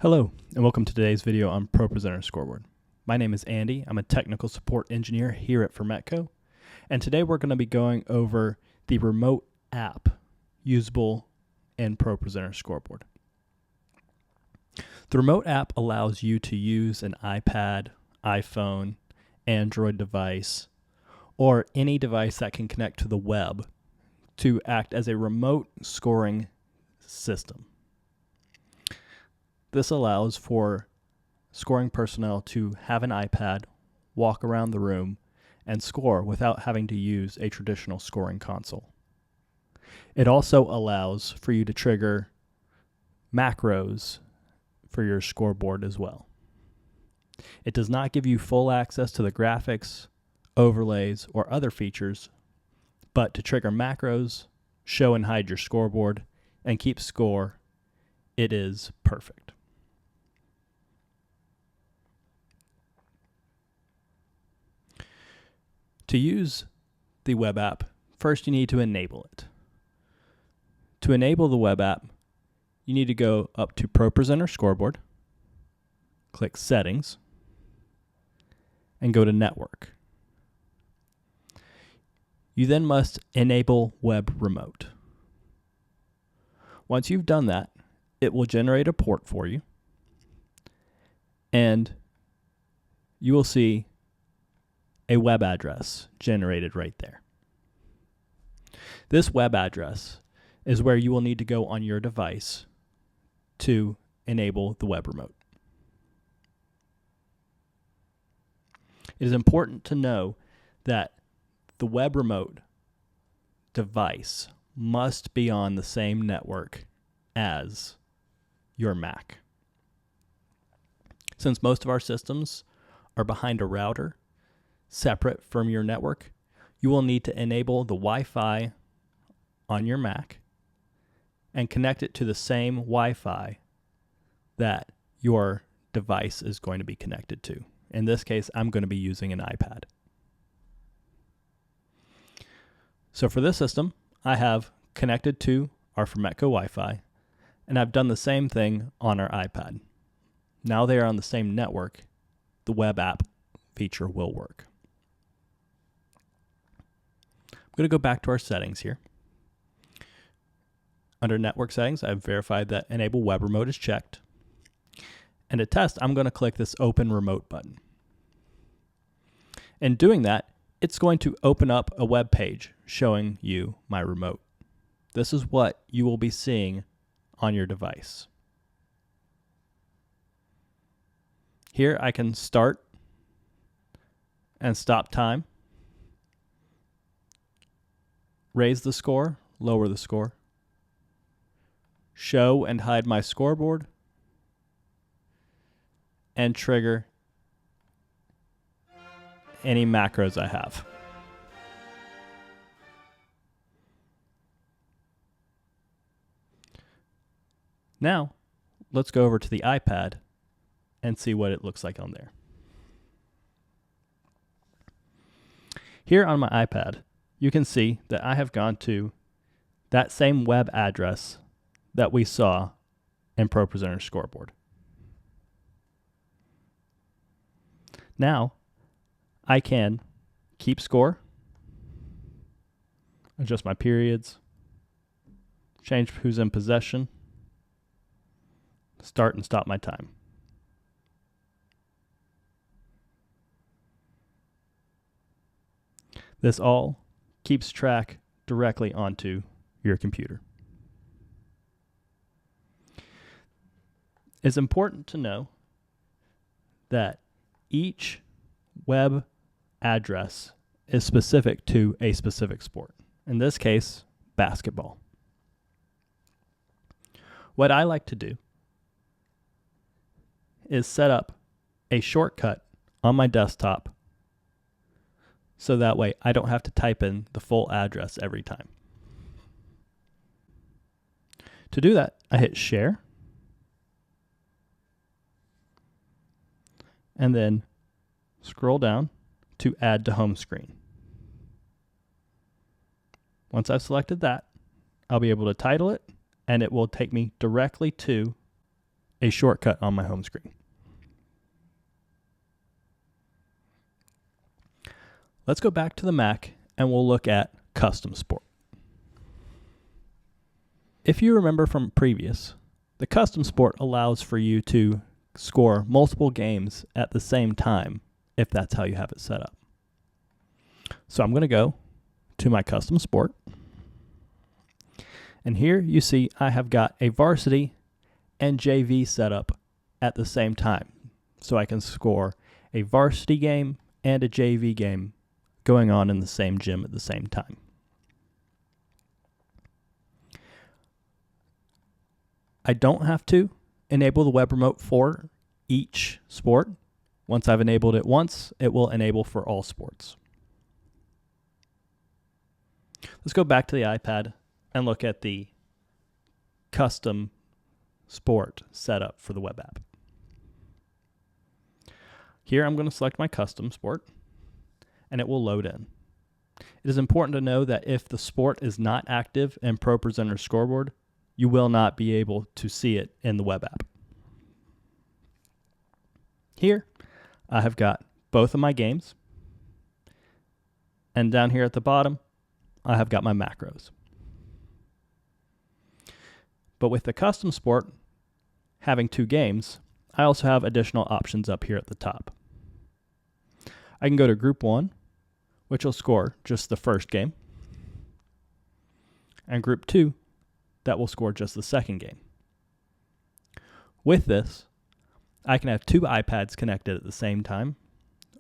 Hello, and welcome to today's video on ProPresenter Scoreboard. My name is Andy. I'm a technical support engineer here at Formetco, and today we're going to be going over the remote app usable in ProPresenter Scoreboard. The remote app allows you to use an iPad, iPhone, Android device, or any device that can connect to the web to act as a remote scoring system. This allows for scoring personnel to have an iPad, walk around the room, and score without having to use a traditional scoring console. It also allows for you to trigger macros for your scoreboard as well. It does not give you full access to the graphics, overlays, or other features, but to trigger macros, show and hide your scoreboard, and keep score, it is perfect. To use the web app, first you need to enable it. To enable the web app, you need to go up to ProPresenter Scoreboard, click Settings, and go to Network. You then must enable Web Remote. Once you've done that, it will generate a port for you, and you will see a web address generated right there. This web address is where you will need to go on your device to enable the web remote. It is important to know that the web remote device must be on the same network as your Mac. Since most of our systems are behind a router separate from your network, you will need to enable the Wi-Fi on your Mac and connect it to the same Wi-Fi that your device is going to be connected to. In this case, I'm going to be using an iPad. So for this system, I have connected to our Formetco Wi-Fi, and I've done the same thing on our iPad. Now they are on the same network, the web app feature will work. I'm going to go back to our settings here. Under network settings, I've verified that enable web remote is checked. And to test, I'm going to click this open remote button. In doing that, it's going to open up a web page showing you my remote. This is what you will be seeing on your device. Here I can start and stop time, raise the score, lower the score, show and hide my scoreboard, and trigger any macros I have. Now, let's go over to the iPad and see what it looks like on there. Here on my iPad, you can see that I have gone to that same web address that we saw in ProPresenter Scoreboard. Now, I can keep score, adjust my periods, change who's in possession, start and stop my time. This all keeps track directly onto your computer. It's important to know that each web address is specific to a specific sport. In this case, basketball. What I like to do is set up a shortcut on my desktop so that way I don't have to type in the full address every time. To do that, I hit Share, and then scroll down to Add to Home Screen. Once I've selected that, I'll be able to title it, and it will take me directly to a shortcut on my home screen. Let's go back to the Mac and we'll look at Custom Sport. If you remember from previous, the Custom Sport allows for you to score multiple games at the same time if that's how you have it set up. So I'm going to go to my Custom Sport. And here you see I have got a varsity and JV set up at the same time. So I can score a varsity game and a JV game going on in the same gym at the same time. I don't have to enable the web remote for each sport. Once I've enabled it once, it will enable for all sports. Let's go back to the iPad and look at the custom sport setup for the web app. Here I'm going to select my custom sport and it will load in. It is important to know that if the sport is not active in ProPresenter Scoreboard, you will not be able to see it in the web app. Here I have got both of my games, and down here at the bottom I have got my macros. But with the custom sport having 2 games, I also have additional options up here at the top. I can go to Group 1, which will score just the first game, and Group 2, that will score just the second game. With this, I can have 2 iPads connected at the same time,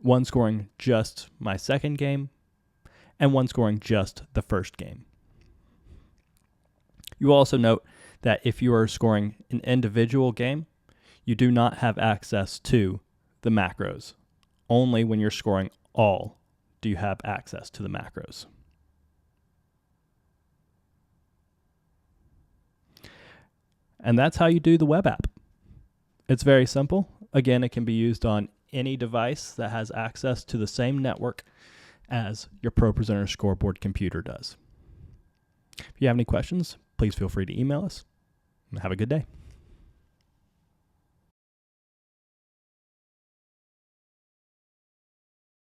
one scoring just my second game, and one scoring just the first game. You will also note that if you are scoring an individual game, you do not have access to the macros. Only when you're scoring all do you have access to the macros. And that's how you do the web app. It's very simple. Again, it can be used on any device that has access to the same network as your ProPresenter Scoreboard computer does. If you have any questions, please feel free to email us. Have a good day.